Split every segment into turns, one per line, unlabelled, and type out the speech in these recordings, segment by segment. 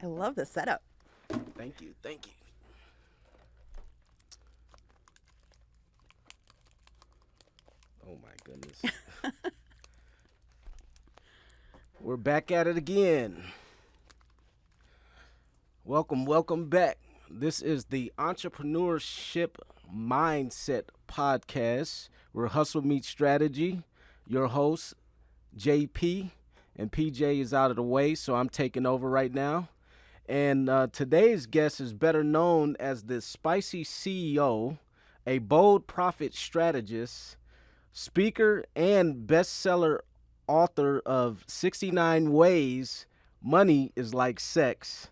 I love the setup.
Thank you. Thank you. Oh my goodness. We're back at it again. Welcome back. This is the Entrepreneurship Mindset Podcast, where hustle meets strategy. Your host, JP, and PJ is out of the way, so I'm taking over right now. And today's guest is better known as the Spicy CEO, a bold profit strategist, speaker, and bestseller author of 69 Ways Money is Like Sex.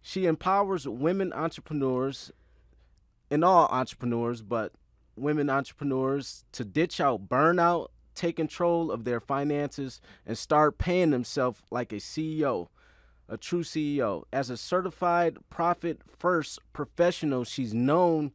She empowers women entrepreneurs, and all entrepreneurs, but women entrepreneurs, to ditch out burnout, take control of their finances, and start paying themselves like a CEO, a true CEO. As a certified profit first professional, she's known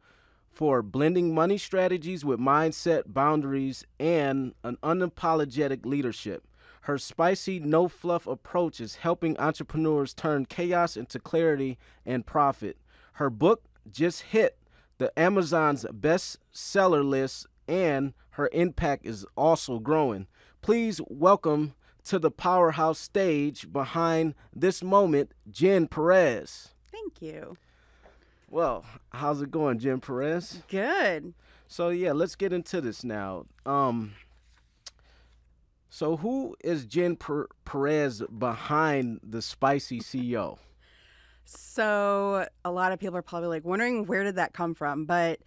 for blending money strategies with mindset, boundaries, and an unapologetic leadership. Her spicy, no fluff approach is helping entrepreneurs turn chaos into clarity and profit. Her book just hit the Amazon's bestseller list, and her impact is also growing. Please welcome to the powerhouse stage behind this moment, Jen Perez.
Thank you.
Well, how's it going, Jen Perez?
Good.
So yeah, let's get into this now. So who is Jen Perez behind the Spicy CEO?
So a lot of people are probably like wondering, where did that come from? But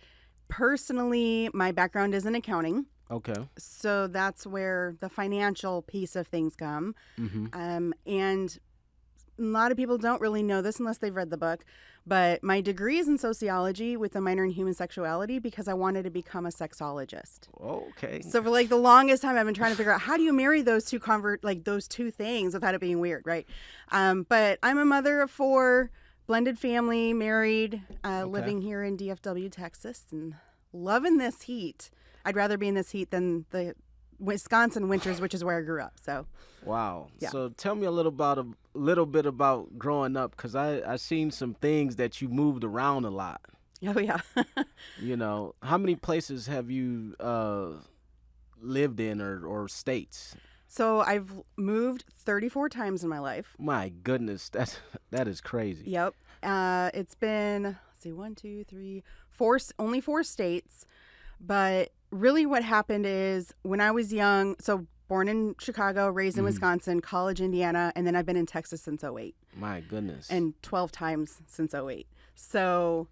personally, my background is in accounting.
Okay.
So that's where the financial piece of things come. And a lot of people don't really know this unless they've read the book. But my degree is in sociology with a minor in human sexuality because I wanted to become a sexologist.
Okay.
So for like the longest time, I've been trying to figure out, how do you marry those two those two things without it being weird, right? But I'm a mother of 4, blended family, married, living here in DFW, Texas, and loving this heat. I'd rather be in this heat than the Wisconsin winters, which is where I grew up. So,
wow.
Yeah.
So tell me a little bit about growing up, because I seen some things that you moved around a lot.
oh yeah.
You know, how many places have you lived in or states?
So I've moved 34 times in my life.
My goodness, that is crazy.
Yep. It's been, let's see, 1, 2, 3, 4, only 4 states. But really what happened is when I was young, so born in Chicago, raised in Wisconsin, college, Indiana, and then I've been in Texas since '08.
My goodness.
And 12 times since '08. So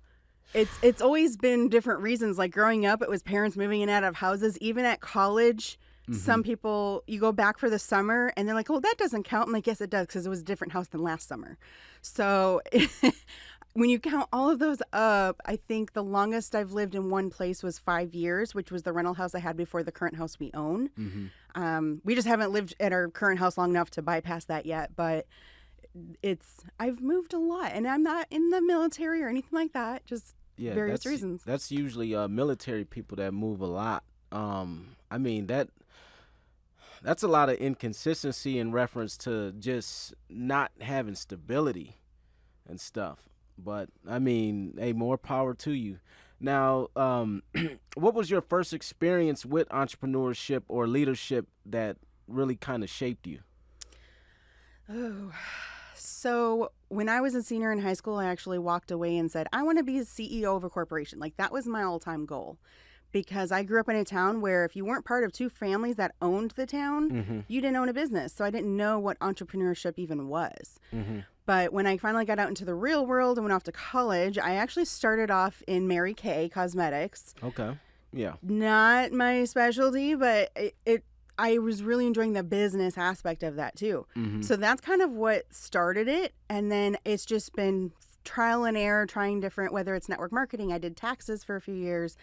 it's always been different reasons. Like growing up, it was parents moving in and out of houses. Even at college, some people, you go back for the summer and they're like, oh, that doesn't count. I'm like, yes, it does, because it was a different house than last summer. So when you count all of those up, I think the longest I've lived in one place was 5 years, which was the rental house I had before the current house we own. We just haven't lived at our current house long enough to bypass that yet, but I've moved a lot, and I'm not in the military or anything like that, just various reasons.
That's usually military people that move a lot. I mean, that's a lot of inconsistency in reference to just not having stability and stuff. But I mean, hey, more power to you. Now, what was your first experience with entrepreneurship or leadership that really kind of shaped you?
Oh, so when I was a senior in high school, I actually walked away and said, I want to be a CEO of a corporation. Like, that was my all-time goal. Because I grew up in a town where if you weren't part of 2 families that owned the town, you didn't own a business. So I didn't know what entrepreneurship even was. But when I finally got out into the real world and went off to college, I actually started off in Mary Kay Cosmetics.
Okay. Yeah.
Not my specialty, but I was really enjoying the business aspect of that too. So that's kind of what started it. And then it's just been trial and error, trying different, whether it's network marketing. I did taxes for a few years,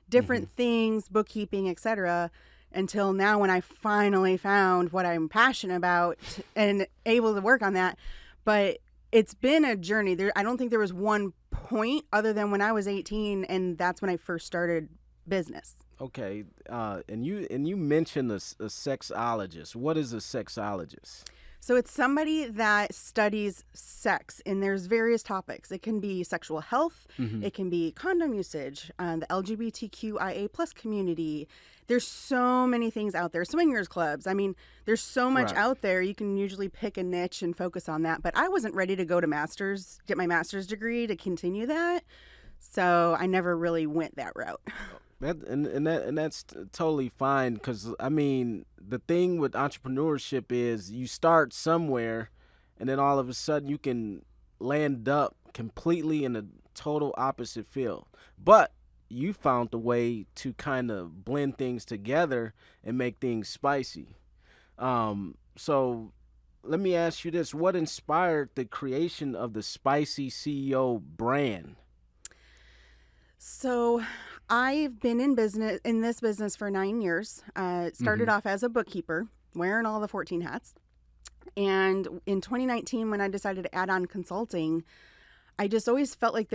different things, bookkeeping, etc., until now when I finally found what I'm passionate about and able to work on that. But it's been a journey. I don't think there was one point other than when I was 18, and that's when I first started business.
Okay, and you mentioned a sexologist. What is a sexologist?
So it's somebody that studies sex, and there's various topics. It can be sexual health, it can be condom usage, the LGBTQIA plus community. There's so many things out there. Swingers clubs. I mean, there's so much out there. You can usually pick a niche and focus on that. But I wasn't ready to go to get my master's degree to continue that. So I never really went that route.
That's totally fine, because I mean, the thing with entrepreneurship is you start somewhere, and then all of a sudden you can land up completely in a total opposite field. But you found a way to kind of blend things together and make things spicy. So let me ask you this: what inspired the creation of the Spicy CEO brand?
So I've been in this business for 9 years. Started off as a bookkeeper, wearing all the 14 hats. And in 2019, when I decided to add on consulting, I just always felt like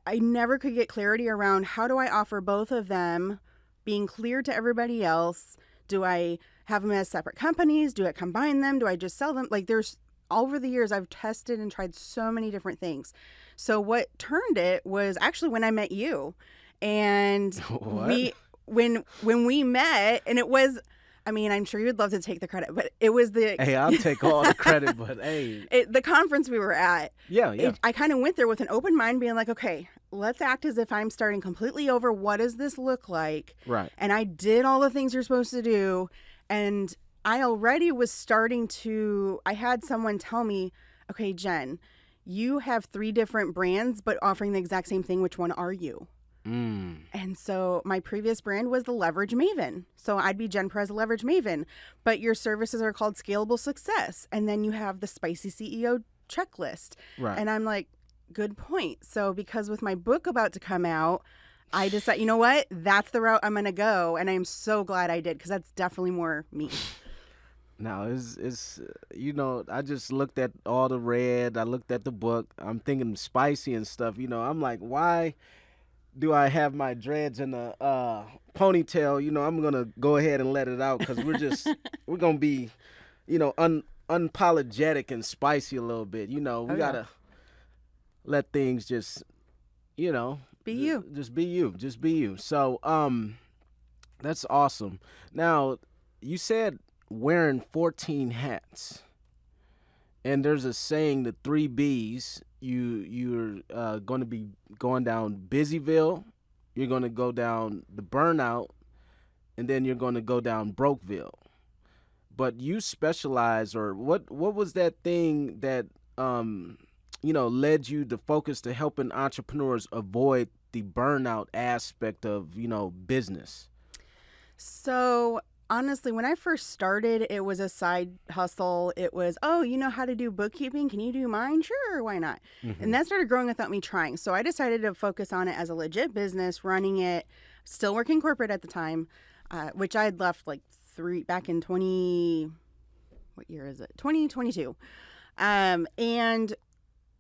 I never could get clarity around how do I offer both of them, being clear to everybody else. Do I have them as separate companies? Do I combine them? Do I just sell them? Like, over the years, I've tested and tried so many different things. So what turned it was actually when I met you. And when we met, and it was, I mean, I'm sure you'd love to take the credit, but it was
Hey, I'll take all the credit, but hey.
The conference we were at.
Yeah.
I kind of went there with an open mind, being like, okay, let's act as if I'm starting completely over. What does this look like?
Right.
And I did all the things you're supposed to do. And I already was I had someone tell me, okay, Jen, you have 3 different brands, but offering the exact same thing. Which one are you? And so my previous brand was the Leverage Maven. So I'd be Jen Perez, Leverage Maven, but your services are called Scalable Success. And then you have the Spicy CEO checklist.
Right.
And I'm like, good point. So because with my book about to come out, I decided, you know what? That's the route I'm going to go. And I'm so glad I did, because that's definitely more me.
Now, it's I just looked at all the red. I looked at the book. I'm thinking spicy and stuff. I'm like, why do I have my dreads in a ponytail? I'm going to go ahead and let it out, because we're going to be, unapologetic and spicy a little bit. We got to let things just,
be you.
Just be you. Just be you. So that's awesome. Now, you said wearing 14 hats, and there's a saying, the 3 B's. You're going to be going down Busyville, you're going to go down the Burnout, and then you're going to go down Brokeville. But you specialize, or what was that thing that led you to focus to helping entrepreneurs avoid the burnout aspect of business?
So honestly, when I first started, it was a side hustle. It was, oh, you know how to do bookkeeping? Can you do mine? Sure, why not? And that started growing without me trying. So I decided to focus on it as a legit business, running it, still working corporate at the time, which I had left back in 2022. And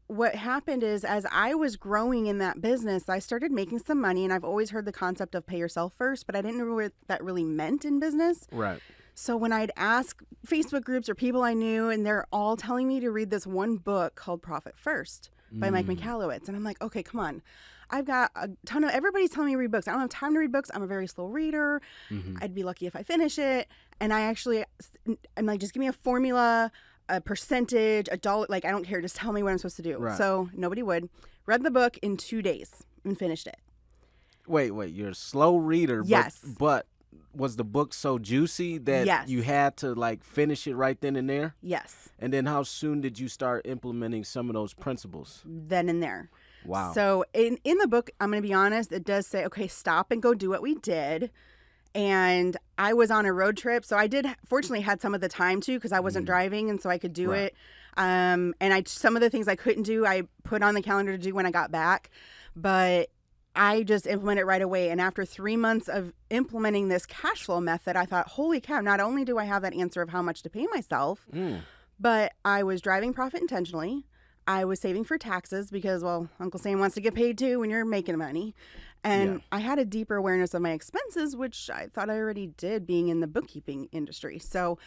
what happened is, as I was growing in that business, I started making some money, and I've always heard the concept of pay yourself first, but I didn't know what that really meant in business.
Right.
So when I'd ask Facebook groups or people I knew, and they're all telling me to read this one book called Profit First by Mike Michalowicz. And I'm like, okay, come on. I've got a ton of, everybody's telling me to read books. I don't have time to read books. I'm a very slow reader. I'd be lucky if I finish it. And I'm like, just give me a formula, a percentage, a dollar, I don't care. Just tell me what I'm supposed to do.
Right.
So nobody would. Read the book in 2 days and finished it.
Wait, you're a slow reader.
Yes.
But was the book so juicy that you had to finish it right then and there?
Yes.
And then how soon did you start implementing some of those principles?
Then and there.
Wow.
So in the book, I'm going to be honest, it does say, okay, stop and go do what we did. And I was on a road trip. So I fortunately had some of the time to, because I wasn't driving, and so I could do it. And some of the things I couldn't do, I put on the calendar to do when I got back. But I just implemented it right away. And after 3 months of implementing this cash flow method, I thought, holy cow, not only do I have that answer of how much to pay myself, but I was driving profit intentionally. I was saving for taxes because, well, Uncle Sam wants to get paid too when you're making money. And I had a deeper awareness of my expenses, which I thought I already did being in the bookkeeping industry. So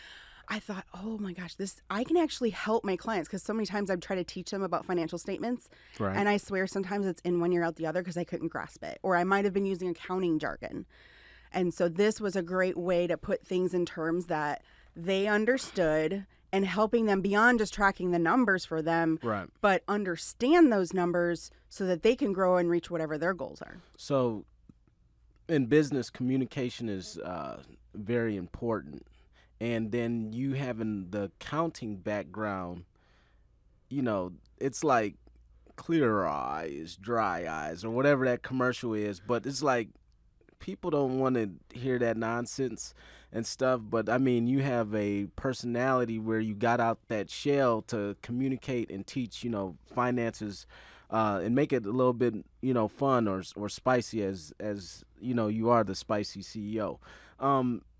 I thought, oh my gosh, I can actually help my clients, because so many times I've tried to teach them about financial statements.
Right.
And I swear sometimes it's in one ear out the other because I couldn't grasp it. Or I might have been using accounting jargon. And so this was a great way to put things in terms that they understood, and helping them beyond just tracking the numbers for them,
Right.
but understand those numbers so that they can grow and reach whatever their goals are.
So in business, communication is very important. And then you having the accounting background, it's like clear eyes, dry eyes, or whatever that commercial is. But it's like people don't want to hear that nonsense and stuff. But I mean, you have a personality where you got out that shell to communicate and teach, finances, and make it a little bit, fun or spicy, as you are the spicy CEO.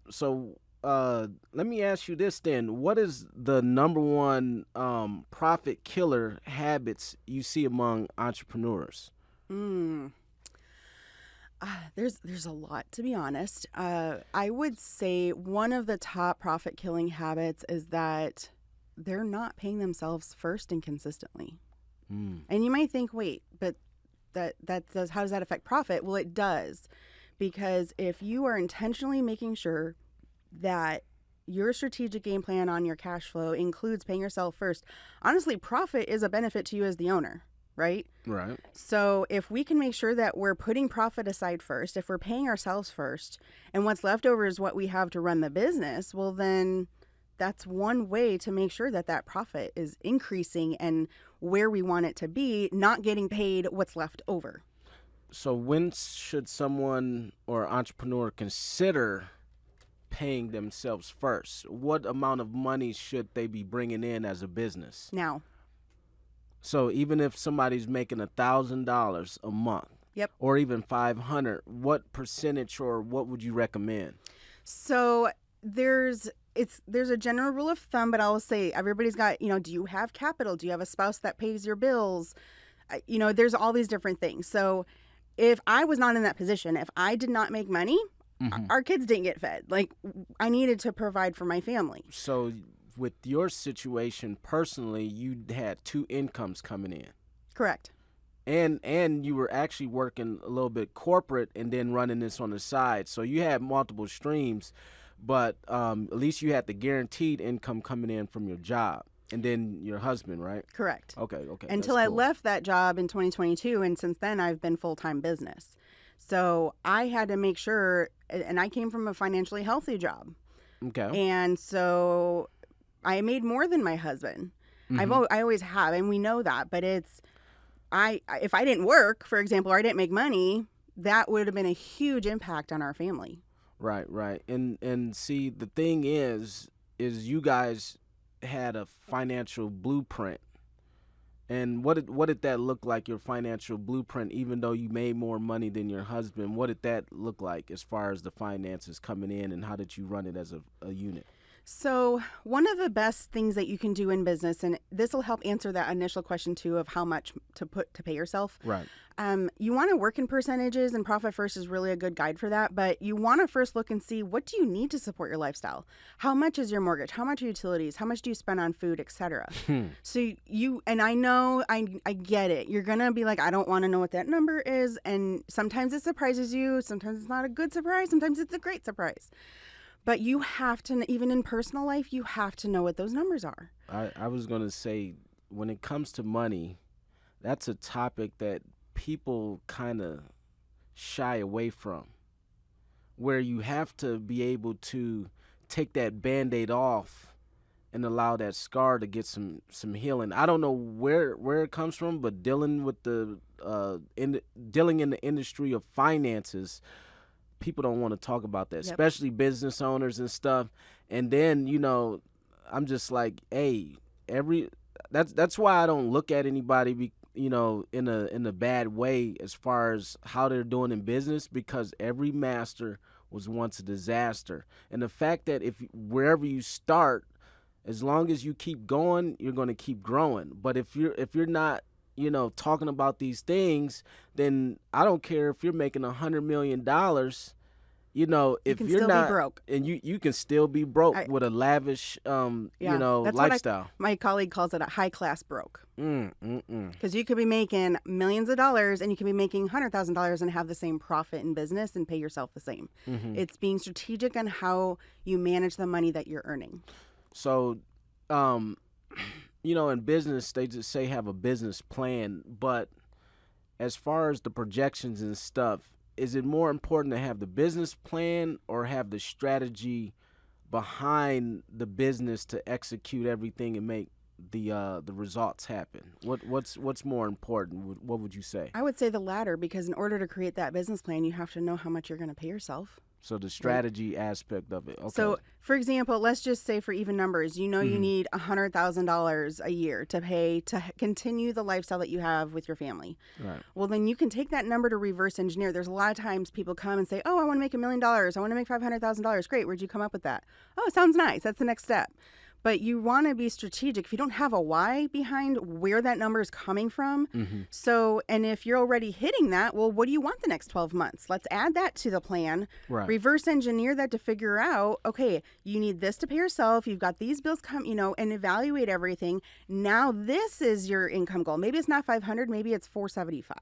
So let me ask you this then. What is the number one profit killer habits you see among entrepreneurs?
There's a lot, to be honest. I would say one of the top profit killing habits is that they're not paying themselves first and consistently. And you might think, wait, but how does that affect profit? Well, it does, because if you are intentionally making sure that your strategic game plan on your cash flow includes paying yourself first, honestly, profit is a benefit to you as the owner, right?
Right.
So if we can make sure that we're putting profit aside first, if we're paying ourselves first, and what's left over is what we have to run the business, well, then that's one way to make sure that profit is increasing and where we want it to be, not getting paid what's left over.
So when should someone or entrepreneur consider paying themselves first? What amount of money should they be bringing in as a business?
Now.
So even if somebody's making $1,000 a month,
Yep.
or even 500, what percentage or what would you recommend?
So there's a general rule of thumb, but I'll say everybody's got, do you have capital? Do you have a spouse that pays your bills? There's all these different things. So if I was not in that position, if I did not make money, our kids didn't get fed. Like, I needed to provide for my family.
So with your situation personally, you had two incomes coming in.
Correct.
And you were actually working a little bit corporate and then running this on the side. So you had multiple streams, but at least you had the guaranteed income coming in from your job. And then your husband, right?
Correct.
Okay.
Until I left that job in 2022, and since then I've been full-time business. So I had to make sure, and I came from a financially healthy job.
Okay.
And so I made more than my husband. I always have, and we know that. But if I didn't work, for example, or I didn't make money, that would have been a huge impact on our family.
Right. And see, the thing is you guys had a financial blueprint. And what did that look like, your financial blueprint, even though you made more money than your husband? What did that look like as far as the finances coming in, and how did you run it as a unit?
So one of the best things that you can do in business, and this will help answer that initial question too of how much to pay yourself.
Right.
You want to work in percentages, and Profit First is really a good guide for that. But you want to first look and see, what do you need to support your lifestyle? How much is your mortgage? How much are utilities? How much do you spend on food, etc.? So and I know, I get it. You're going to be like, I don't want to know what that number is. And sometimes it surprises you. Sometimes it's not a good surprise. Sometimes it's a great surprise. But you have to, even in personal life, you have to know what those numbers are.
I was going to say, when it comes to money, that's a topic that people kind of shy away from, where you have to be able to take that Band-Aid off and allow that scar to get some healing. I don't know where it comes from, but dealing with dealing in the industry of finances, people don't want to talk about that, especially business owners and stuff. And then, I'm just like, hey, that's why I don't look at anybody, in a bad way as far as how they're doing in business, because every master was once a disaster. And the fact that wherever you start, as long as you keep going, you're going to keep growing. But if you're not, talking about these things, then I don't care if you're making $100 million. if
can
you're
still be
not,
broke.
and you can still be broke with a lavish,
That's
lifestyle.
my colleague calls it a high class broke.
Because
Because you could be making millions of dollars and you could be making $100,000 and have the same profit in business and pay yourself the same. It's being strategic on how you manage the money that you're earning.
So, in business, they just say have a business plan. But as far as the projections and stuff, is it more important to have the business plan or have the strategy behind the business to execute everything and make the results happen? What's more important? What would you say?
I would say the latter, because in order to create that business plan, you have to know how much you're going to pay yourself.
So the strategy aspect of it. Okay.
So, for example, let's just say for even numbers, you need $100,000 a year to pay to continue the lifestyle that you have with your family.
Right.
Well, then you can take that number to reverse engineer. There's a lot of times people come and say, oh, I want to make $1 million. I want to make $500,000. Great. Where'd you come up with that? Oh, it sounds nice. That's the next step. But you want to be strategic. If you don't have a why behind where that number is coming from. So, and if you're already hitting that, well, what do you want the next 12 months? Let's add that to the plan.
Right.
Reverse engineer that to figure out, okay, you need this to pay yourself. You've got these bills and evaluate everything. Now this is your income goal. Maybe it's not 500, maybe it's 475,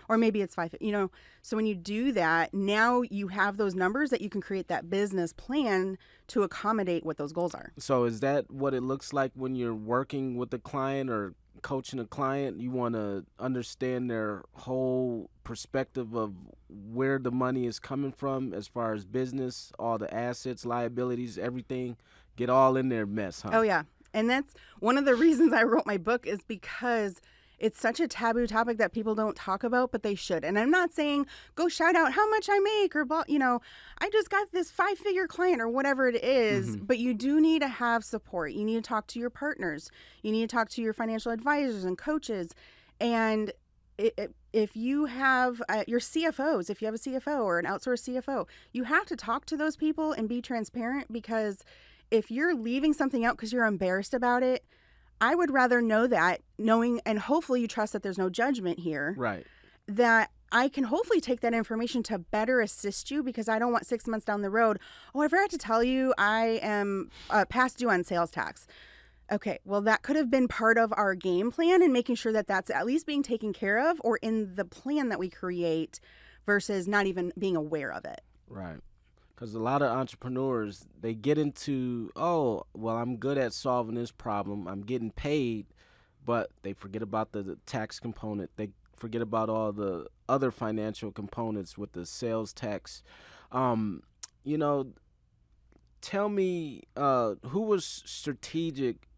or maybe it's 550, So when you do that, now you have those numbers that you can create that business plan to accommodate what those goals are.
So is that what it looks like when you're working with a client or coaching a client? You want to understand their whole perspective of where the money is coming from as far as business, all the assets, liabilities, everything, get all in their mess, huh?
Oh, yeah. And that's one of the reasons I wrote my book, is because it's such a taboo topic that people don't talk about, but they should. And I'm not saying go shout out how much I make or, I just got this 5-figure client or whatever it is. But you do need to have support. You need to talk to your partners. You need to talk to your financial advisors and coaches. And if you have your CFOs, if you have a CFO or an outsourced CFO, you have to talk to those people and be transparent, because if you're leaving something out because you're embarrassed about it, I would rather know that, knowing, and hopefully you trust that there's no judgment here.
Right.
That I can hopefully take that information to better assist you, because I don't want 6 months down the road, oh, I forgot to tell you I am past due on sales tax. Okay, well, that could have been part of our game plan and making sure that that's at least being taken care of or in the plan that we create, versus not even being aware of it.
Right. Because a lot of entrepreneurs, they get into, oh, well, I'm good at solving this problem. I'm getting paid, but they forget about the tax component. They forget about all the other financial components with the sales tax. Tell me, who was strategic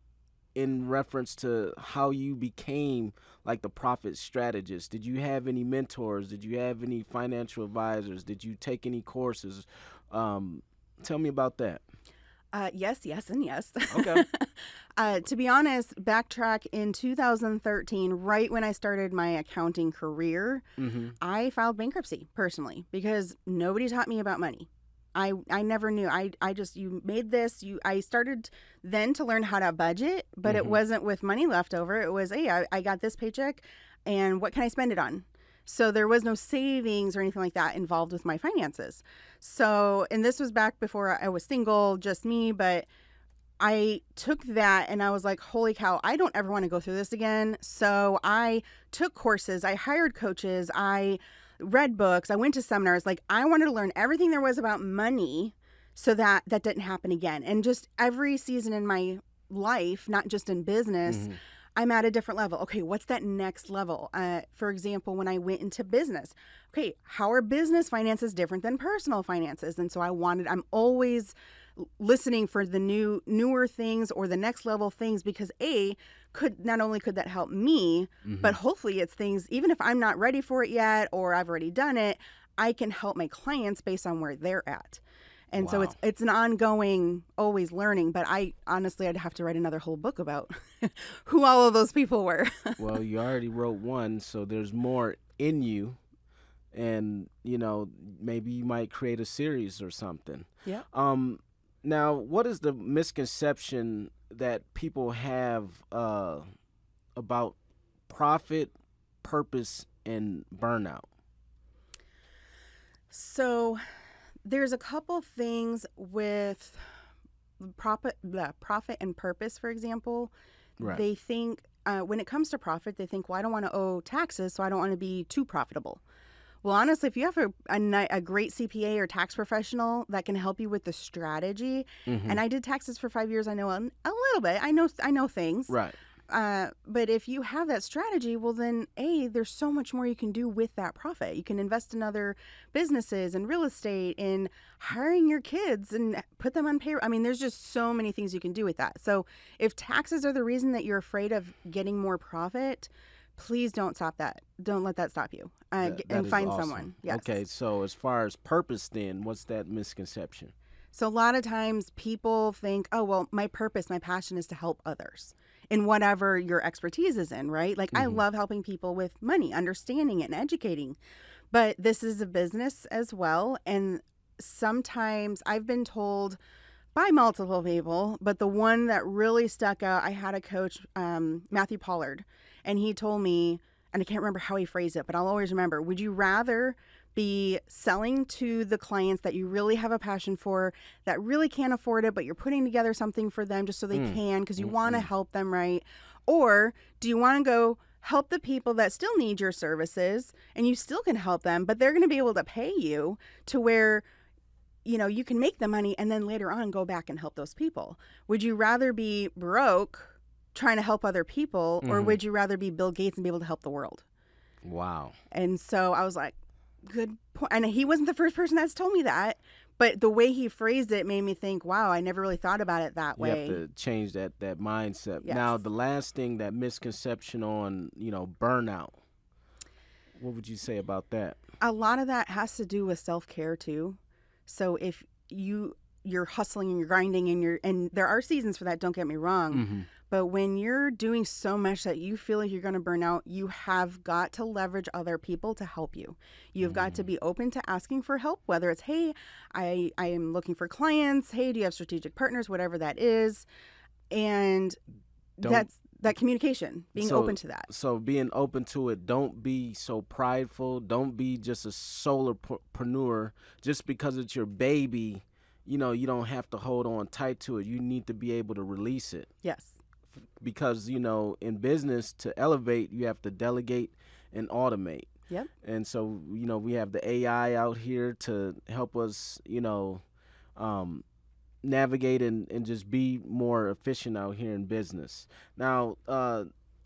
in reference to how you became like the Profit Strategist? Did you have any mentors? Did you have any financial advisors? Did you take any courses? Tell me about that.
Yes, and yes.
Okay.
To be honest, backtrack in 2013, right when I started my accounting career, I filed bankruptcy personally, because nobody taught me about money. I never knew. You made this. I started then to learn how to budget, but it wasn't with money left over. It was, hey, I got this paycheck, and what can I spend it on? So there was no savings or anything like that involved with my finances. So, and this was back before I was single, just me, but I took that and I was like, holy cow, I don't ever want to go through this again. So I took courses, I hired coaches, I read books, I went to seminars. Like, I wanted to learn everything there was about money so that didn't happen again. And just every season in my life, not just in business, I'm at a different level. Okay, what's that next level? For example, when I went into business, okay, how are business finances different than personal finances? And so I'm always listening for the newer things or the next level things, because not only could that help me, but hopefully it's things, even if I'm not ready for it yet or I've already done it, I can help my clients based on where they're at. And so it's an ongoing, always learning. But I'd have to write another whole book about who all of those people were.
Well, you already wrote one, so there's more in you. And, maybe you might create a series or something.
Yeah.
Now, what is the misconception that people have about profit, purpose, and burnout?
So There's a couple things with profit and purpose, for example.
Right.
They think when it comes to profit, they think, well, I don't want to owe taxes, so I don't want to be too profitable. Well, honestly, if you have a great CPA or tax professional that can help you with the strategy, and I did taxes for 5 years, I know a little bit. I know things.
Right.
But if you have that strategy, well, then there's so much more you can do with that profit. You can invest in other businesses and real estate and hiring your kids and put them on payroll. I mean, there's just so many things you can do with that. So if taxes are the reason that you're afraid of getting more profit, please don't stop that. Don't let that stop you.
That
And
is
find
awesome.
someone. Yes.
Okay, so as far as purpose then, what's that misconception?
So a lot of times people think, oh, well, my purpose, my passion is to help others in whatever your expertise is in, right? Like I love helping people with money, understanding it and educating. But this is a business as well. And sometimes I've been told by multiple people, but the one that really stuck out, I had a coach, Matthew Pollard, and he told me, and I can't remember how he phrased it, but I'll always remember, would you rather be selling to the clients that you really have a passion for, that really can't afford it, but you're putting together something for them just so they can because you want to help them, right? Or do you want to go help the people that still need your services and you still can help them, but they're going to be able to pay you to where you can make the money and then later on go back and help those people? Would you rather be broke trying to help other people, or would you rather be Bill Gates and be able to help the world?
Wow.
And so I was like, good point. And he wasn't the first person that's told me that, but the way he phrased it made me think, wow, I never really thought about it that way.
You have to change that mindset.
Yes.
Now, the last thing, that misconception on, burnout. What would you say about that?
A lot of that has to do with self-care too. So if you're hustling and you're grinding and there are seasons for that, don't get me wrong. But when you're doing so much that you feel like you're going to burn out, you have got to leverage other people to help you. You've got to be open to asking for help, whether it's, hey, I am looking for clients. Hey, do you have strategic partners? Whatever that is. And that's that communication, being open to that.
So being open to it, don't be so prideful. Don't be just a solopreneur. Just because it's your baby, you don't have to hold on tight to it. You need to be able to release it.
Yes.
Because, in business, to elevate, you have to delegate and automate.
Yep.
And so, we have the AI out here to help us, navigate and just be more efficient out here in business. Now,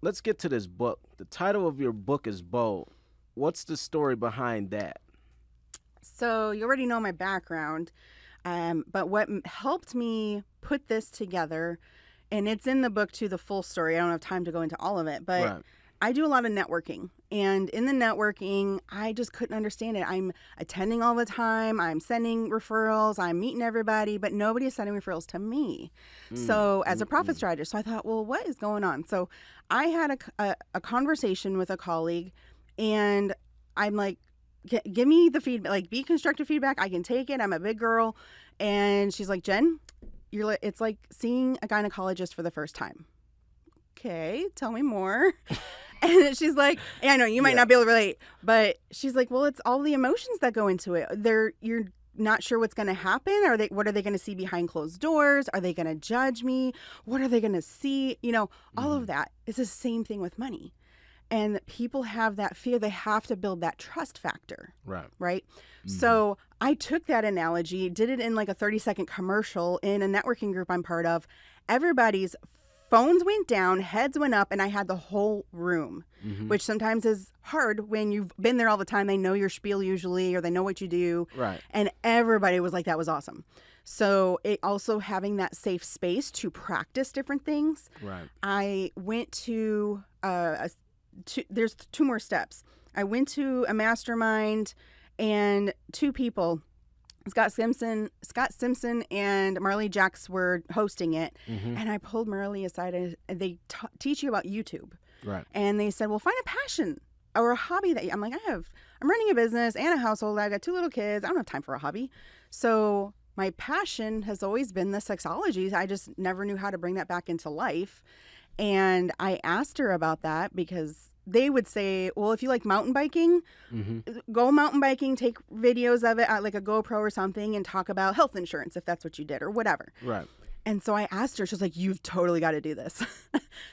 let's get to this book. The title of your book is Bold. What's the story behind that?
So you already know my background, but what helped me put this together, and it's in the book too, the full story. I don't have time to go into all of it, but right. I do a lot of networking. And in the networking, I just couldn't understand it. I'm attending all the time. I'm sending referrals. I'm meeting everybody, but nobody is sending referrals to me. So as a profit strategist, so I thought, well, what is going on? So I had a conversation with a colleague, and I'm like, give me the feedback, like be constructive feedback. I can take it. I'm a big girl. And she's like, Jen, it's like seeing a gynecologist for the first time. Okay, tell me more. And she's like, I know you might not be able to relate, but she's like, well, it's all the emotions that go into it. You're not sure what's going to happen. What are they going to see behind closed doors? Are they going to judge me? What are they going to see? All of that. It's the same thing with money. And people have that fear. They have to build that trust factor. Right. So I took that analogy, did it in like a 30-second commercial in a networking group I'm part of. Everybody's phones went down, heads went up, and I had the whole room, which sometimes is hard when you've been there all the time. They know your spiel usually, or they know what you do.
Right.
And everybody was like, that was awesome. So it also having that safe space to practice different things.
Right.
I went to there's 2 more steps. I went to a mastermind, and 2 people, Scott Simpson and Marley Jacks were hosting it. And I pulled Marley aside, and they teach you about YouTube.
Right.
And they said, well, find a passion or a hobby that I'm like, I'm running a business and a household. I got 2 little kids. I don't have time for a hobby. So my passion has always been the sexology. I just never knew how to bring that back into life. And I asked her about that because they would say, well, if you like mountain biking, go mountain biking, take videos of it at like a GoPro or something, and talk about health insurance if that's what you did or whatever.
Right.
And so I asked her, she was like, you've totally got to do this.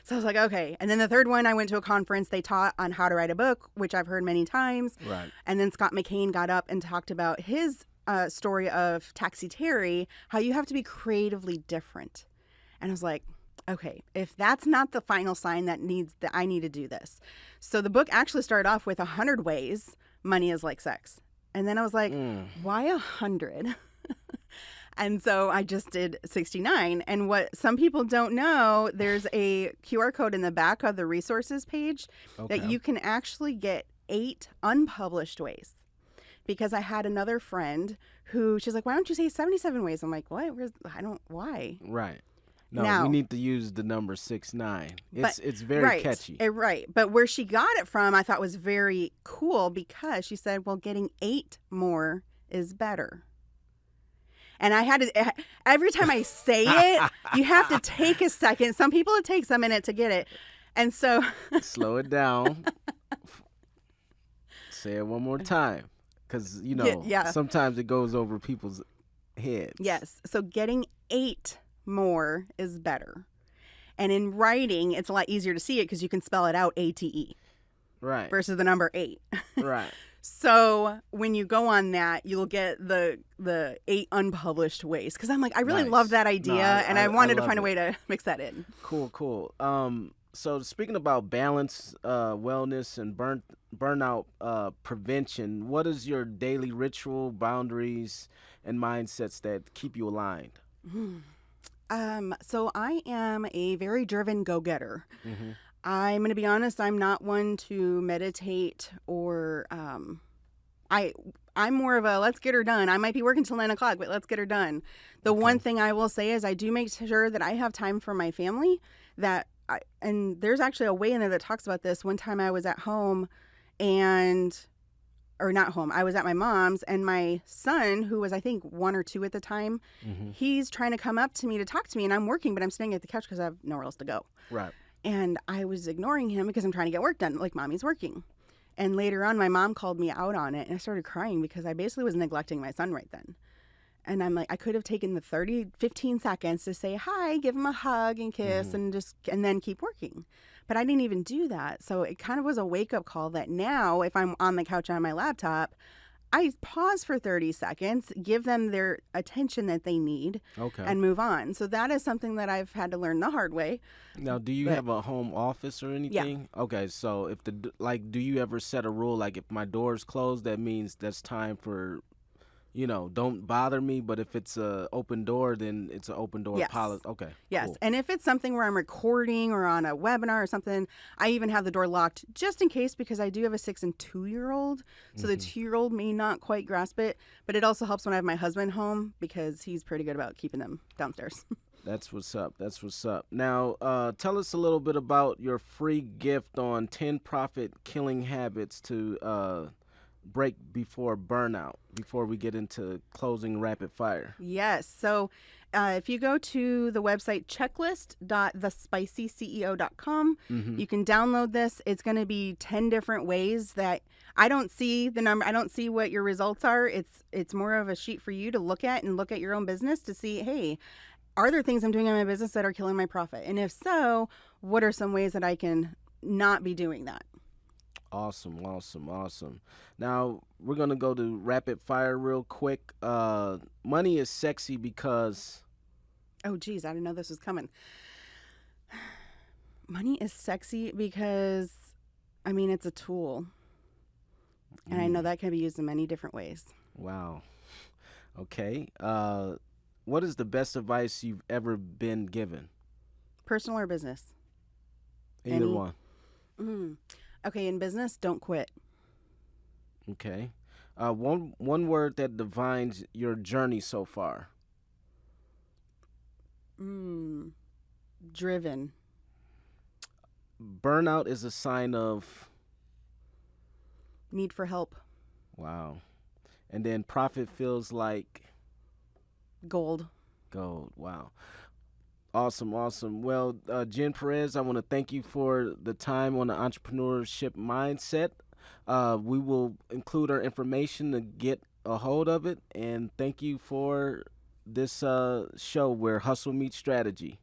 So I was like, okay. And then the third one, I went to a conference. They taught on how to write a book, which I've heard many times.
Right.
And then Scott McCain got up and talked about his story of Taxi Terry, how you have to be creatively different. And I was like, okay, if that's not the final sign that I need to do this. So the book actually started off with 100 ways money is like sex. And then I was like, why 100? And so I just did 69. And what some people don't know, there's a QR code in the back of the resources page that you can actually get 8 unpublished ways. Because I had another friend who, she's like, why don't you say 77 ways? I'm like, what? Why?
Right. No,
now,
we need to use the number 69. It's very catchy.
Right. But where she got it from, I thought was very cool because she said, well, getting 8 more is better. And I had to, every time I say it, you have to take a second. Some people, it takes a minute to get it. And so.
Slow it down. Say it one more time. Because, sometimes it goes over people's heads.
Yes. So getting 8 more is better. And in writing, it's a lot easier to see it because you can spell it out ATE.
Right.
Versus the number 8.
Right.
So when you go on that, you'll get the 8 unpublished ways. Because I'm like, I really love that idea, and I wanted to find a way to mix that in.
Cool. So speaking about balance, wellness, and burnout prevention, what is your daily ritual, boundaries, and mindsets that keep you aligned?
So I am a very driven go-getter.
Mm-hmm.
I'm going to be honest, I'm not one to meditate or I'm more of a let's get her done. I might be working till 9 o'clock, but let's get her done. The one thing I will say is I do make sure that I have time for my family. And there's actually a way in there that talks about this. One time I was at home I was at my mom's, and my son, who was I think 1 or 2 at the time, he's trying to come up to me to talk to me, and I'm working, but I'm sitting at the couch because I have nowhere else to go.
Right.
And I was ignoring him because I'm trying to get work done, like mommy's working. And later on, my mom called me out on it, and I started crying because I basically was neglecting my son right then. And I'm like, I could have taken the 15 seconds to say hi, give him a hug and kiss, and then keep working. But I didn't even do that. So it kind of was a wake-up call that now, if I'm on the couch on my laptop, I pause for 30 seconds, give them their attention that they need, and move on. So that is something that I've had to learn the hard way.
Now, do you have a home office or anything? Yeah. Okay, so if do you ever set a rule like if my door's closed, that means that's time for, don't bother me. But if it's a open door, then it's an open door policy. Okay.
Yes,
cool.
And if it's something where I'm recording or on a webinar or something, I even have the door locked just in case because I do have a 6 and 2-year-old. So the 2-year-old may not quite grasp it, but it also helps when I have my husband home because he's pretty good about keeping them downstairs.
That's what's up. Now, tell us a little bit about your free gift on 10 profit-killing habits to break before burnout, before we get into closing rapid fire.
Yes. So if you go to the website checklist.thespiceceo.com, you can download this. It's going to be 10 different ways that I don't see the number. I don't see what your results are. It's more of a sheet for you to look at and look at your own business to see, hey, are there things I'm doing in my business that are killing my profit? And if so, what are some ways that I can not be doing that?
Awesome. Now, we're going to go to rapid fire real quick. Money is sexy because...
Oh, geez, I didn't know this was coming. Money is sexy because, it's a tool. And I know that can be used in many different ways.
Wow. Okay. What is the best advice you've ever been given?
Personal or business?
Either one.
Okay, in business, don't quit.
Okay. One word that defines your journey so far.
Driven.
Burnout is a sign of?
Need for help.
Wow. And then profit feels like?
Gold.
Wow. Awesome, awesome. Well, Jen Perez, I want to thank you for the time on the entrepreneurship mindset. We will include our information to get a hold of it. And thank you for this show where hustle meets strategy.